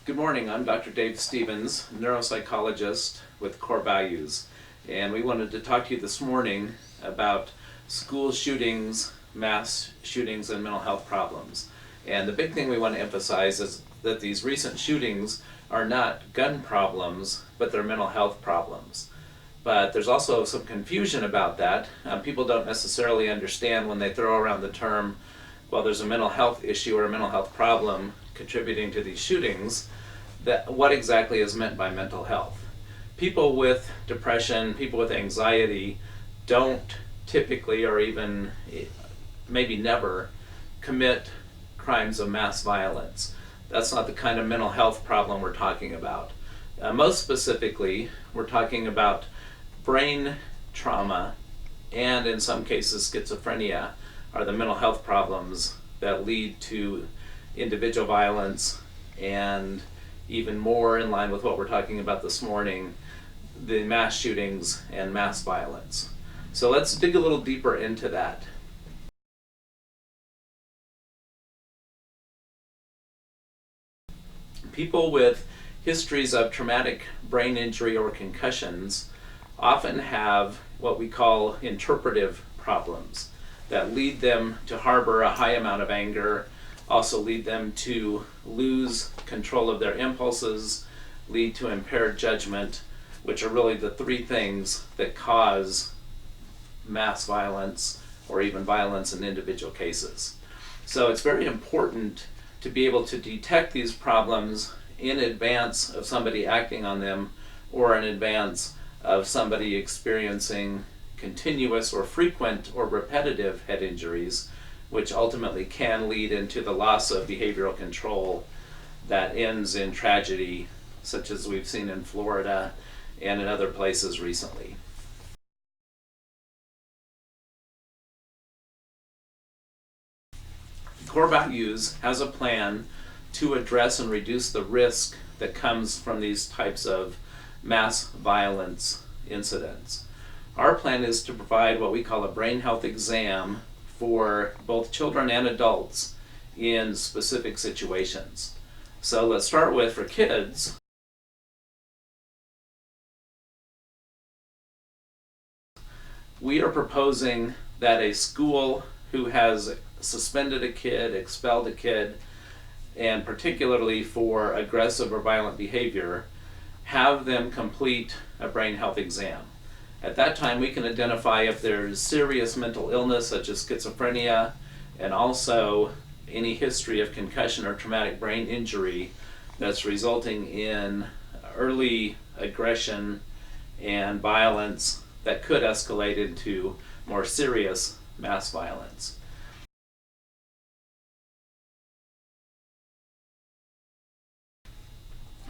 Good morning, I'm Dr. Dave Stevens, neuropsychologist with CorrValues, and we wanted to talk to you this morning about school shootings, mass shootings, and mental health problems. And the big thing we want to emphasize is that these recent shootings are not gun problems, but they're mental health problems. But there's also some confusion about that. People don't necessarily understand when they throw around the term, well, there's a mental health issue or a mental health problem contributing to these shootings, that what exactly is meant by mental health. People with depression, people with anxiety don't typically, or even maybe never, commit crimes of mass violence. That's not the kind of mental health problem we're talking about. Most specifically, we're talking about brain trauma and in some cases schizophrenia are the mental health problems that lead to individual violence, and even more in line with what we're talking about this morning, the mass shootings and mass violence. So let's dig a little deeper into that. People with histories of traumatic brain injury or concussions often have what we call interpretive problems that lead them to harbor a high amount of anger, also lead them to lose control of their impulses, lead to impaired judgment, which are really the three things that cause mass violence or even violence in individual cases. So it's very important to be able to detect these problems in advance of somebody acting on them or in advance of somebody experiencing continuous or frequent or repetitive head injuries, which ultimately can lead into the loss of behavioral control that ends in tragedy, such as we've seen in Florida and in other places recently. CorrValues has a plan to address and reduce the risk that comes from these types of mass violence incidents. Our plan is to provide what we call a brain health exam for both children and adults in specific situations. So let's start with, for kids, we are proposing that a school who has suspended a kid, expelled a kid, and particularly for aggressive or violent behavior, have them complete a brain health exam. At that time, we can identify if there's serious mental illness such as schizophrenia and also any history of concussion or traumatic brain injury that's resulting in early aggression and violence that could escalate into more serious mass violence.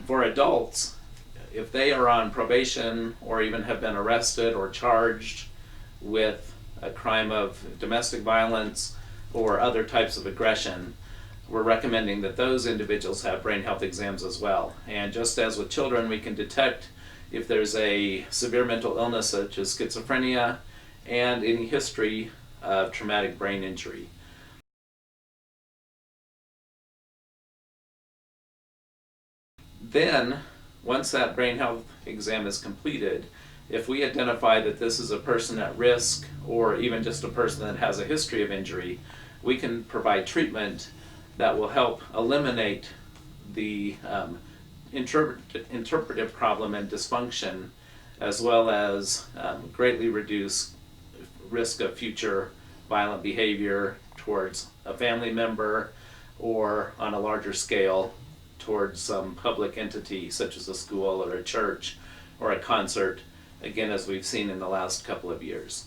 For adults, if they are on probation or even have been arrested or charged with a crime of domestic violence or other types of aggression, we're recommending that those individuals have brain health exams as well. And just as with children, we can detect if there's a severe mental illness such as schizophrenia and any history of traumatic brain injury. Then, once that brain health exam is completed, if we identify that this is a person at risk or even just a person that has a history of injury, we can provide treatment that will help eliminate the interpretive problem and dysfunction, as well as greatly reduce risk of future violent behavior towards a family member or on a larger scale towards some public entity such as a school or a church or a concert, again, as we've seen in the last couple of years.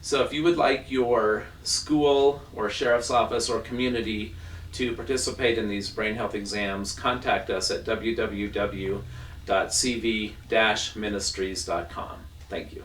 So if you would like your school or sheriff's office or community to participate in these brain health exams, contact us at www.cv-ministries.com. Thank you.